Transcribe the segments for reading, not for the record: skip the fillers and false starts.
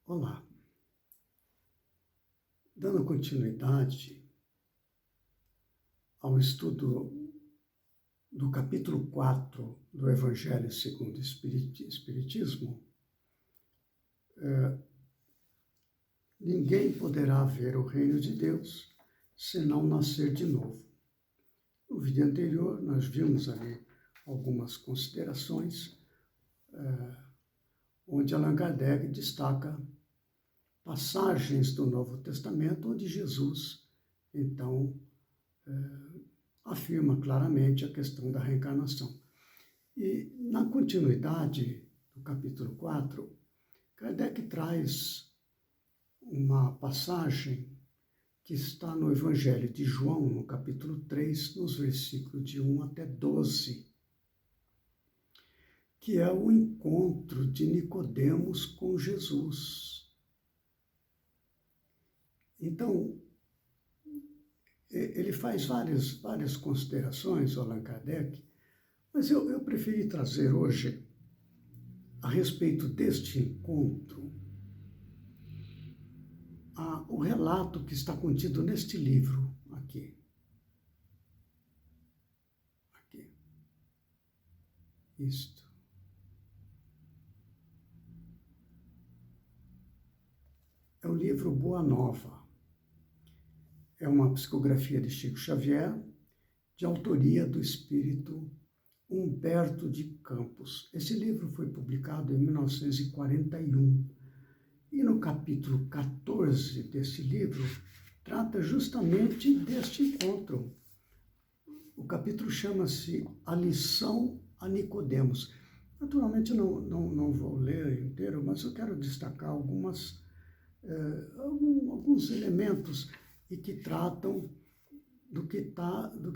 Olá, dando continuidade ao estudo do capítulo 4 do Evangelho segundo o Espiritismo, ninguém poderá ver o reino de Deus se não nascer de novo. No vídeo anterior, nós vimos ali algumas considerações, onde Allan Kardec destaca passagens do Novo Testamento onde Jesus, então, afirma claramente a questão da reencarnação. E na continuidade do capítulo 4, Kardec traz uma passagem que está no Evangelho de João, no capítulo 3, nos versículos de 1 até 12, que é o encontro de Nicodemos com Jesus. Então, ele faz várias considerações, Allan Kardec, mas eu preferi trazer hoje, a respeito deste encontro, o relato que está contido neste livro aqui. Isto. É o livro Boa Nova. É uma psicografia de Chico Xavier, de autoria do espírito Humberto de Campos. Esse livro foi publicado em 1941. E no capítulo 14 desse livro, trata justamente deste encontro. O capítulo chama-se A Lição a Nicodemos. Naturalmente, não vou ler inteiro, mas eu quero destacar alguns elementos e que tratam do que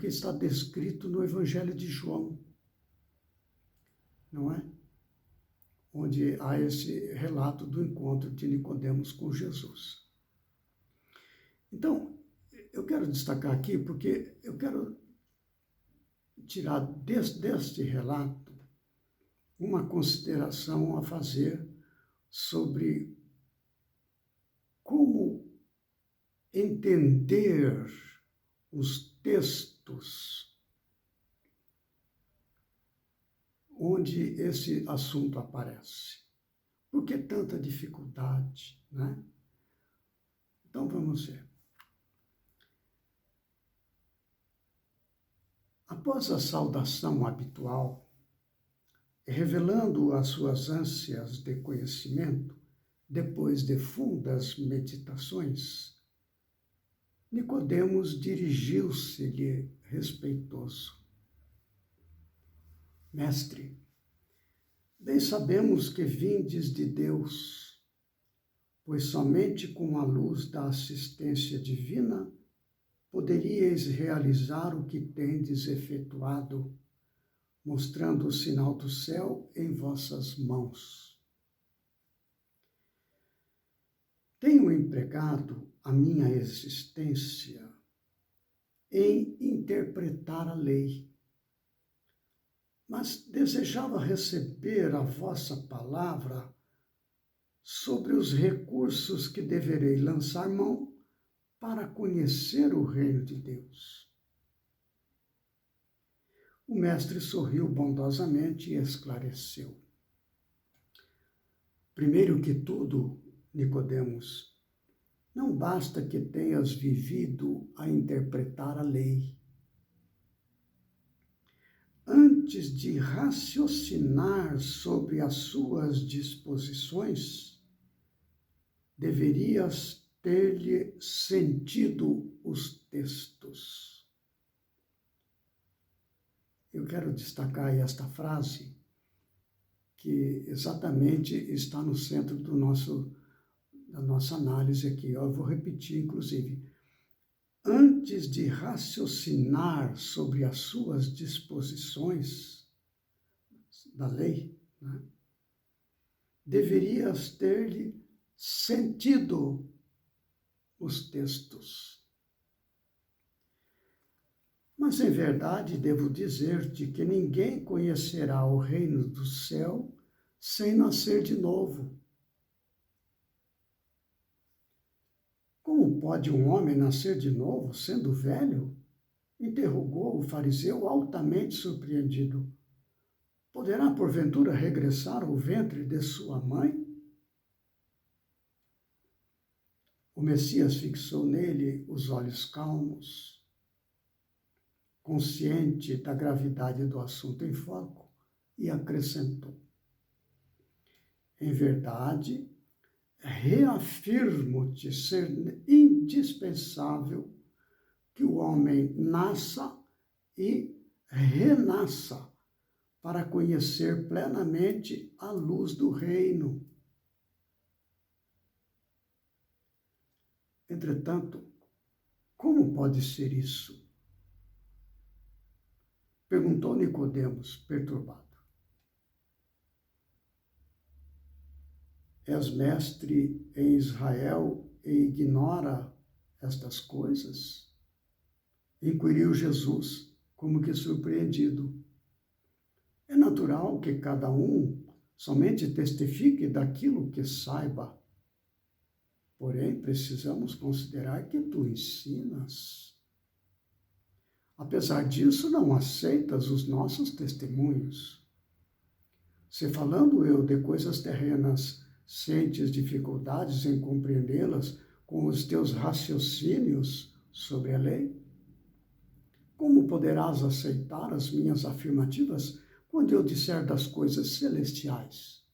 está descrito no Evangelho de João, não é? Onde há esse relato do encontro de Nicodemos com Jesus. Então, eu quero destacar aqui, porque eu quero tirar deste relato uma consideração a fazer sobre como entender os textos onde esse assunto aparece. Por que tanta dificuldade, né? Então, vamos ver. Após a saudação habitual, revelando as suas ânsias de conhecimento, depois de fundas meditações, Nicodemos dirigiu-se-lhe respeitoso. Mestre, bem sabemos que vindes de Deus, pois somente com a luz da assistência divina poderíeis realizar o que tendes efetuado, mostrando o sinal do céu em vossas mãos. Tenho empregado a minha existência em interpretar a lei, mas desejava receber a vossa palavra sobre os recursos que deverei lançar mão para conhecer o reino de Deus. O mestre sorriu bondosamente e esclareceu. Primeiro que tudo, Nicodemos, não basta que tenhas vivido a interpretar a lei. Antes de raciocinar sobre as suas disposições, deverias ter-lhe sentido os textos. Eu quero destacar esta frase, que exatamente está no centro da nossa análise aqui. Eu vou repetir, inclusive. Antes de raciocinar sobre as suas disposições da lei, né, deverias ter-lhe sentido os textos. Mas, em verdade, devo dizer-te que ninguém conhecerá o reino do céu sem nascer de novo. Como pode um homem nascer de novo, sendo velho? Interrogou o fariseu, altamente surpreendido. Poderá, porventura, regressar ao ventre de sua mãe? O Messias fixou nele os olhos calmos, consciente da gravidade do assunto em foco, e acrescentou: em verdade, reafirmo-te ser indispensável que o homem nasça e renasça para conhecer plenamente a luz do reino. Entretanto, como pode ser isso? Perguntou Nicodemos, perturbado. És mestre em Israel e ignora estas coisas? Inquiriu Jesus, como que surpreendido. É natural que cada um somente testifique daquilo que saiba. Porém, precisamos considerar que tu ensinas. Apesar disso, não aceitas os nossos testemunhos. Se falando eu de coisas terrenas, sentes dificuldades em compreendê-las com os teus raciocínios sobre a lei? Como poderás aceitar as minhas afirmativas quando eu disser das coisas celestiais?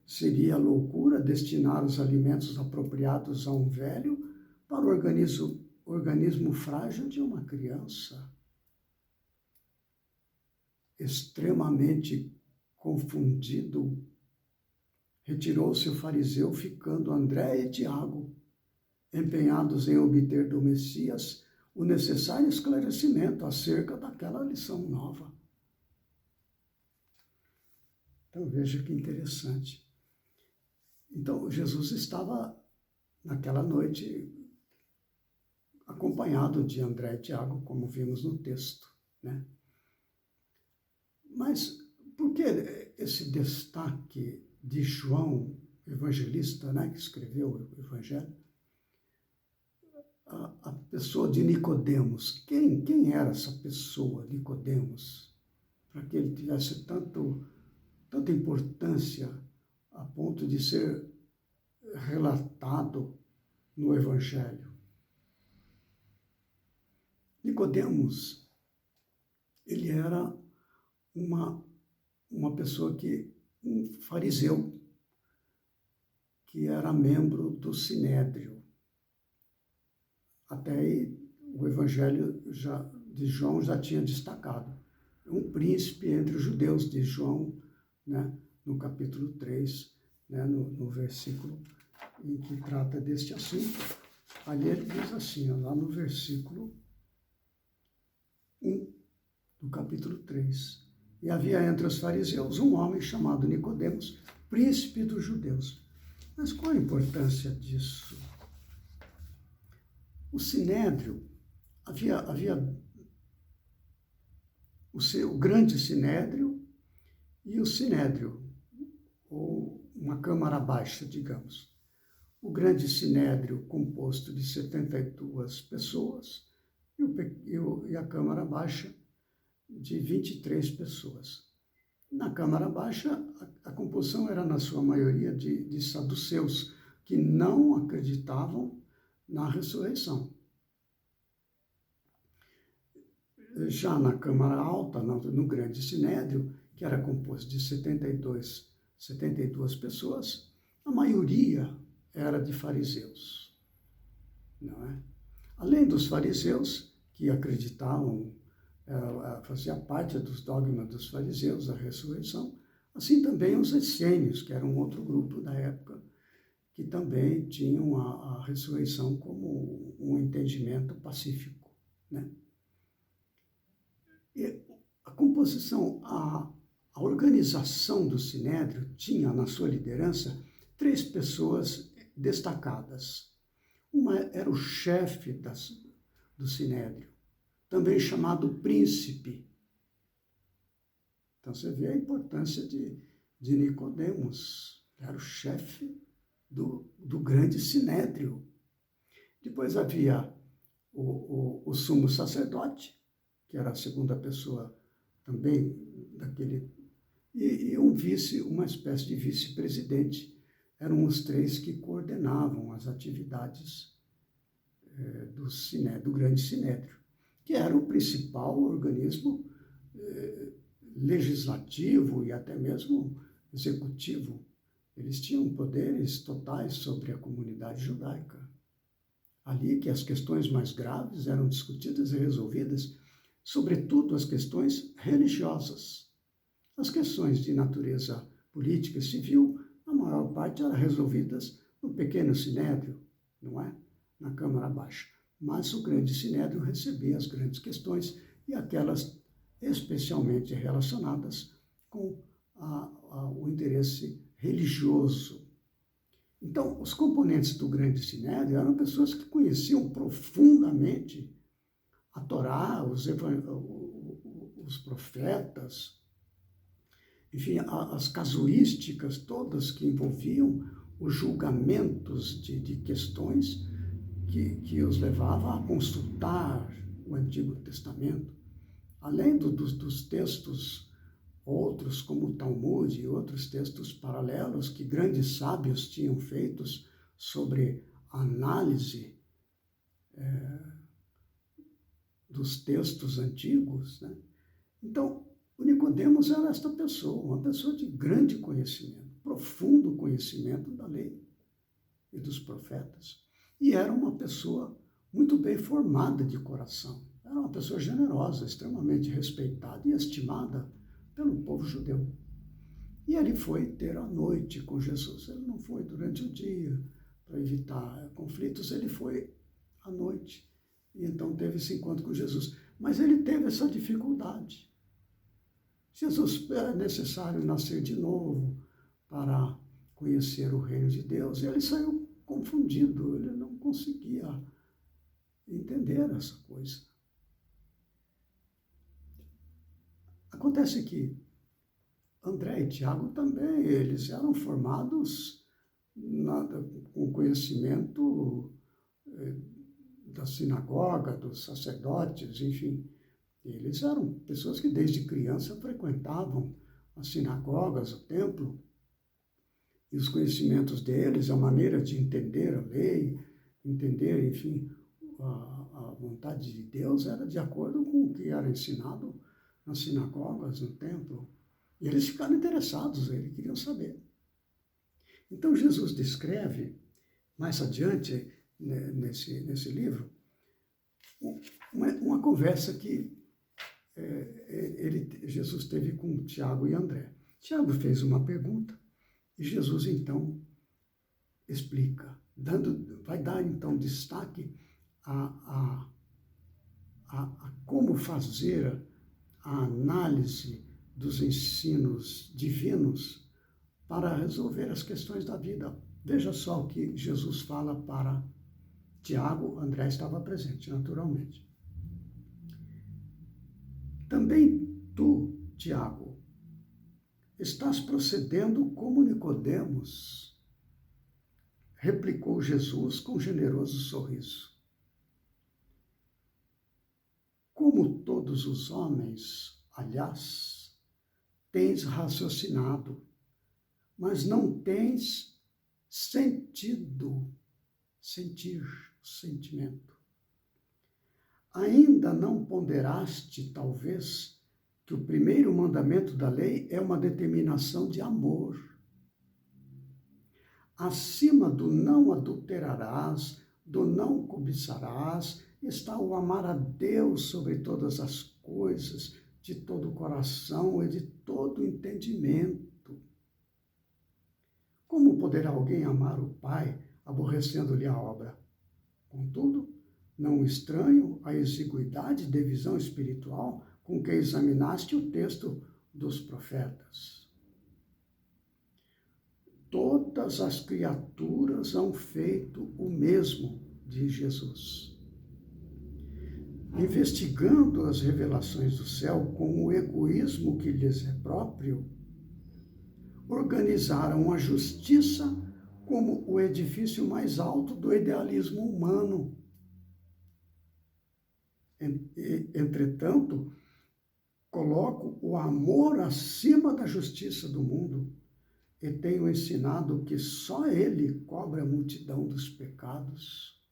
Seria loucura destinar os alimentos apropriados a um velho para o organismo frágil de uma criança? Extremamente confundido, retirou-se o fariseu, ficando André e Tiago empenhados em obter do Messias o necessário esclarecimento acerca daquela lição nova. Então, veja que interessante. Então, Jesus estava, naquela noite, acompanhado de André e Tiago, como vimos no texto, né? Mas por que esse destaque de João, evangelista, né, que escreveu o Evangelho? A pessoa de Nicodemos. Quem era essa pessoa, Nicodemos, para que ele tivesse tanta importância a ponto de ser relatado no Evangelho? Nicodemos, ele era uma pessoa um fariseu, que era membro do Sinédrio. Até aí, o Evangelho de João já tinha destacado. Um príncipe entre os judeus, de João, né, no capítulo 3, né, no versículo em que trata deste assunto. Ali ele diz assim, lá no versículo 1 do capítulo 3. E havia entre os fariseus um homem chamado Nicodemos, príncipe dos judeus. Mas qual a importância disso? O Sinédrio, havia o grande Sinédrio e o Sinédrio, ou uma Câmara Baixa, digamos. O grande Sinédrio, composto de 72 pessoas, e a Câmara Baixa, de 23 pessoas. Na Câmara Baixa, a composição era, na sua maioria, de saduceus, que não acreditavam na ressurreição. Já na Câmara Alta, no Grande Sinédrio, que era composto de 72 pessoas, a maioria era de fariseus, não é? Além dos fariseus, que acreditavam, fazia parte dos dogmas dos fariseus, a ressurreição, assim também os essênios, que eram um outro grupo da época, que também tinham a ressurreição como um entendimento pacífico, né? E a composição, a organização do Sinédrio tinha na sua liderança 3 pessoas destacadas. Uma era o chefe do Sinédrio, também chamado príncipe. Então você vê a importância de Nicodemos, era o chefe do grande sinédrio. Depois havia o sumo sacerdote, que era a segunda pessoa também daquele, e um vice, uma espécie de vice-presidente. Eram os três que coordenavam as atividades do grande sinédrio, que era o principal organismo legislativo e até mesmo executivo. Eles tinham poderes totais sobre a comunidade judaica. Ali que as questões mais graves eram discutidas e resolvidas, sobretudo as questões religiosas. As questões de natureza política e civil, a maior parte eram resolvidas no pequeno sinédrio, não é? Na Câmara Baixa. Mas o grande sinédrio recebia as grandes questões e aquelas especialmente relacionadas com o interesse religioso. Então, os componentes do grande sinédrio eram pessoas que conheciam profundamente a Torá, os profetas, enfim, as casuísticas todas que envolviam os julgamentos de questões que os levava a consultar o Antigo Testamento, além dos textos outros, como o Talmud e outros textos paralelos que grandes sábios tinham feitos sobre a análise dos textos antigos, né? Então, o Nicodemos era esta pessoa, uma pessoa de grande conhecimento, profundo conhecimento da lei e dos profetas. E era uma pessoa muito bem formada de coração. Era uma pessoa generosa, extremamente respeitada e estimada pelo povo judeu. E ele foi ter a noite com Jesus. Ele não foi durante o dia para evitar conflitos, ele foi à noite. E então teve esse encontro com Jesus. Mas ele teve essa dificuldade. Jesus, era necessário nascer de novo para conhecer o reino de Deus. E ele saiu confundido, ele não conseguia entender essa coisa. Acontece que André e Tiago também, eles eram formados com conhecimento da sinagoga, dos sacerdotes, enfim. Eles eram pessoas que desde criança frequentavam as sinagogas, o templo, e os conhecimentos deles, a maneira de entender a lei, entender, enfim, a vontade de Deus era de acordo com o que era ensinado nas sinagogas, no templo. E eles ficaram interessados, eles queriam saber. Então Jesus descreve, mais adiante, nesse livro, uma conversa que Jesus teve com Tiago e André. Tiago fez uma pergunta e Jesus, então, explica, vai dar, então, destaque a como fazer a análise dos ensinos divinos para resolver as questões da vida. Veja só o que Jesus fala para Tiago. André estava presente, naturalmente. Também tu, Tiago, estás procedendo como Nicodemos, replicou Jesus com generoso sorriso. Como todos os homens, aliás, tens raciocinado, mas não tens sentimento. Ainda não ponderaste, talvez, que o primeiro mandamento da lei é uma determinação de amor. Acima do não adulterarás, do não cobiçarás, está o amar a Deus sobre todas as coisas, de todo o coração e de todo o entendimento. Como poderá alguém amar o Pai, aborrecendo-lhe a obra? Contudo, não estranho a exiguidade de visão espiritual com que examinaste o texto dos profetas. Todas as criaturas hão feito o mesmo, diz Jesus. Investigando as revelações do céu com o egoísmo que lhes é próprio, organizaram a justiça como o edifício mais alto do idealismo humano. Entretanto, coloco o amor acima da justiça do mundo e tenho ensinado que só ele cobre a multidão dos pecados.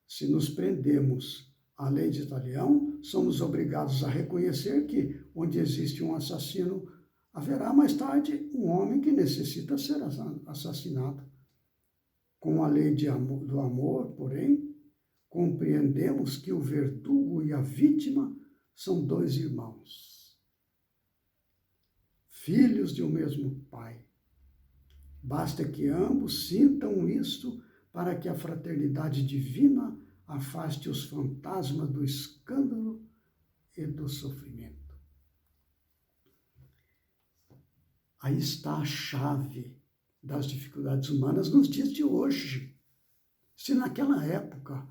Se nos prendemos à lei de Talião, somos obrigados a reconhecer que, onde existe um assassino, haverá mais tarde um homem que necessita ser assassinado. Com a lei do amor, porém, compreendemos que o verdugo e a vítima são dois irmãos, filhos de um mesmo pai. Basta que ambos sintam isto para que a fraternidade divina afaste os fantasmas do escândalo e do sofrimento. Aí está a chave das dificuldades humanas nos dias de hoje. Se naquela época,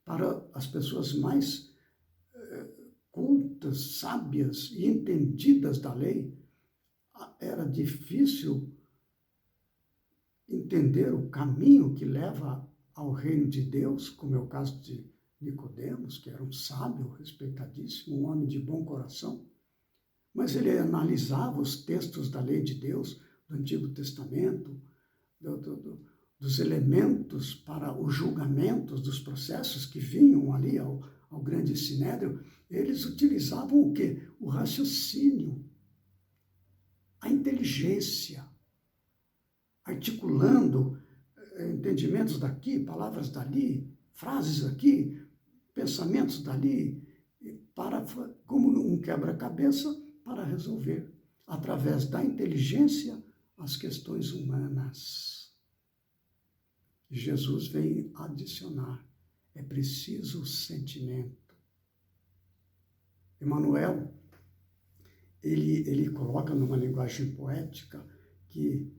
para as pessoas mais cultas, sábias e entendidas da lei, era difícil entender o caminho que leva ao reino de Deus, como é o caso de Nicodemos, que era um sábio respeitadíssimo, um homem de bom coração, mas ele analisava os textos da lei de Deus, do Antigo Testamento, dos elementos para os julgamentos dos processos que vinham ali ao grande sinédrio. Eles utilizavam o quê? O raciocínio, a inteligência, articulando entendimentos daqui, palavras dali, frases aqui, pensamentos dali, como um quebra-cabeça, para resolver, através da inteligência, as questões humanas. Jesus vem adicionar, é preciso o sentimento. Emmanuel, ele coloca numa linguagem poética que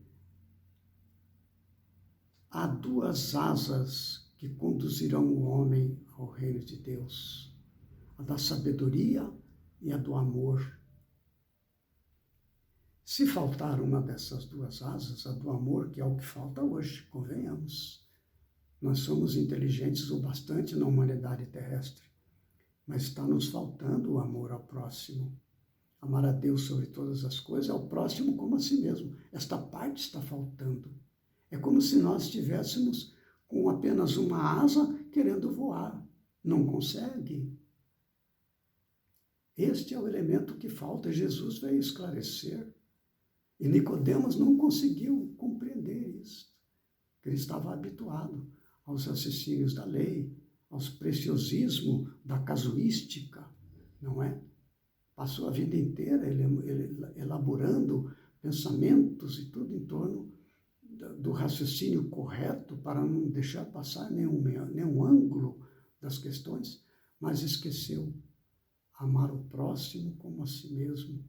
há duas asas que conduzirão o homem ao reino de Deus, a da sabedoria e a do amor. Se faltar uma dessas duas asas, a do amor, que é o que falta hoje, convenhamos. Nós somos inteligentes o bastante na humanidade terrestre, mas está nos faltando o amor ao próximo. Amar a Deus sobre todas as coisas, ao próximo como a si mesmo. Esta parte está faltando. É como se nós estivéssemos com apenas uma asa querendo voar. Não consegue. Este é o elemento que falta. Jesus veio esclarecer. E Nicodemos não conseguiu compreender isso. Ele estava habituado aos raciocínios da lei, aos preciosismos da casuística, não é? Passou a vida inteira elaborando pensamentos e tudo em torno do raciocínio correto para não deixar passar nenhum ângulo das questões, mas esqueceu amar o próximo como a si mesmo,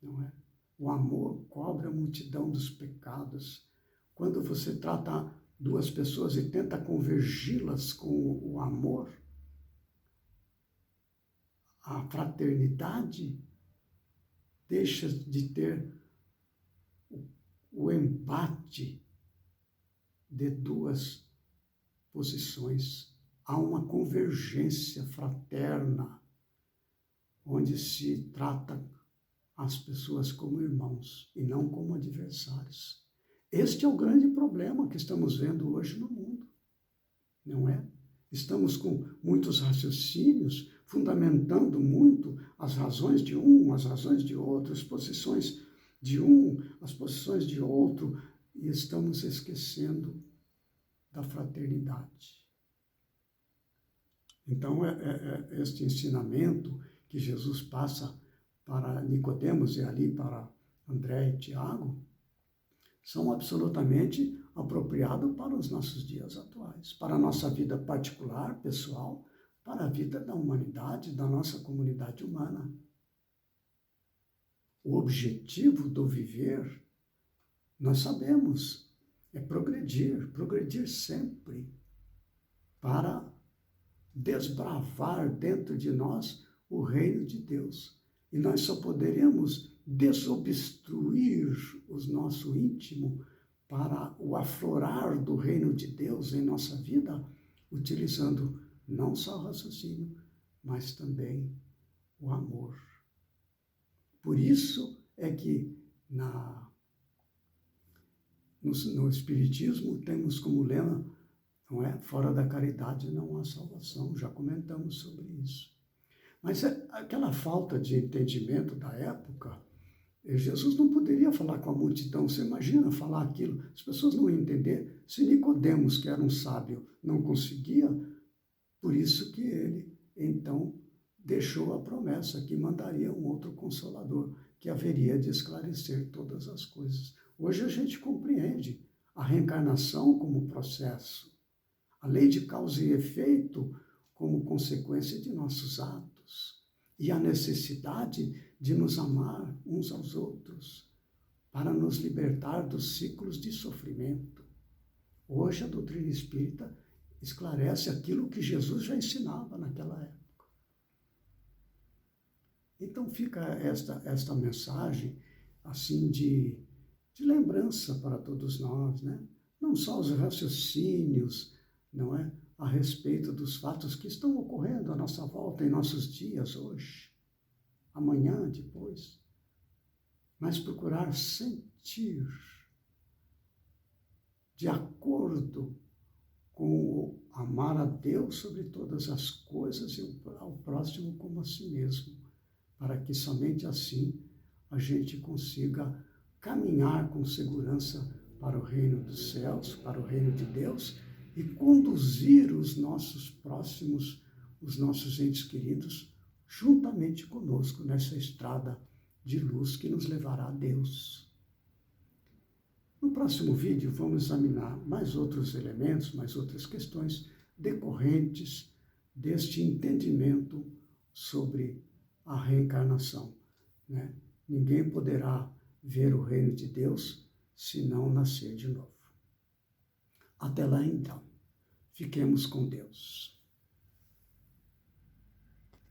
não é? O amor cobre a multidão dos pecados. Quando você trata duas pessoas e tenta convergi-las com o amor, a fraternidade deixa de ter o embate de duas posições. Há uma convergência fraterna, onde se trata as pessoas como irmãos e não como adversários. Este é o grande problema que estamos vendo hoje no mundo, não é? Estamos com muitos raciocínios, fundamentando muito as razões de um, as razões de outro, as posições de um, as posições de outro, e estamos esquecendo da fraternidade. Então, este ensinamento que Jesus passa para Nicodemos e ali para André e Tiago, são absolutamente apropriados para os nossos dias atuais, para a nossa vida particular, pessoal, para a vida da humanidade, da nossa comunidade humana. O objetivo do viver, nós sabemos, é progredir sempre, para desbravar dentro de nós o reino de Deus. E nós só poderemos desobstruir o nosso íntimo para o aflorar do reino de Deus em nossa vida, utilizando não só o raciocínio, mas também o amor. Por isso é que no Espiritismo temos como lema, não é? Fora da caridade não há salvação. Já comentamos sobre isso. Mas aquela falta de entendimento da época, Jesus não poderia falar com a multidão. Você imagina falar aquilo? As pessoas não iam entender. Se Nicodemos, que era um sábio, não conseguia, por isso que ele, então, deixou a promessa que mandaria um outro Consolador, que haveria de esclarecer todas as coisas. Hoje a gente compreende a reencarnação como processo, a lei de causa e efeito como consequência de nossos atos e a necessidade de nos amar uns aos outros para nos libertar dos ciclos de sofrimento. Hoje a doutrina espírita esclarece aquilo que Jesus já ensinava naquela época. Então fica esta mensagem assim de lembrança para todos nós, né? Não só os raciocínios, não é? A respeito dos fatos que estão ocorrendo à nossa volta em nossos dias hoje, amanhã, depois, mas procurar sentir de acordo com o amar a Deus sobre todas as coisas e ao próximo como a si mesmo, para que somente assim a gente consiga caminhar com segurança para o reino dos céus, para o reino de Deus, e conduzir os nossos próximos, os nossos entes queridos, juntamente conosco nessa estrada de luz que nos levará a Deus. No próximo vídeo vamos examinar mais outros elementos, mais outras questões decorrentes deste entendimento sobre a reencarnação, né? Ninguém poderá ver o reino de Deus se não nascer de novo. Até lá, então. Fiquemos com Deus.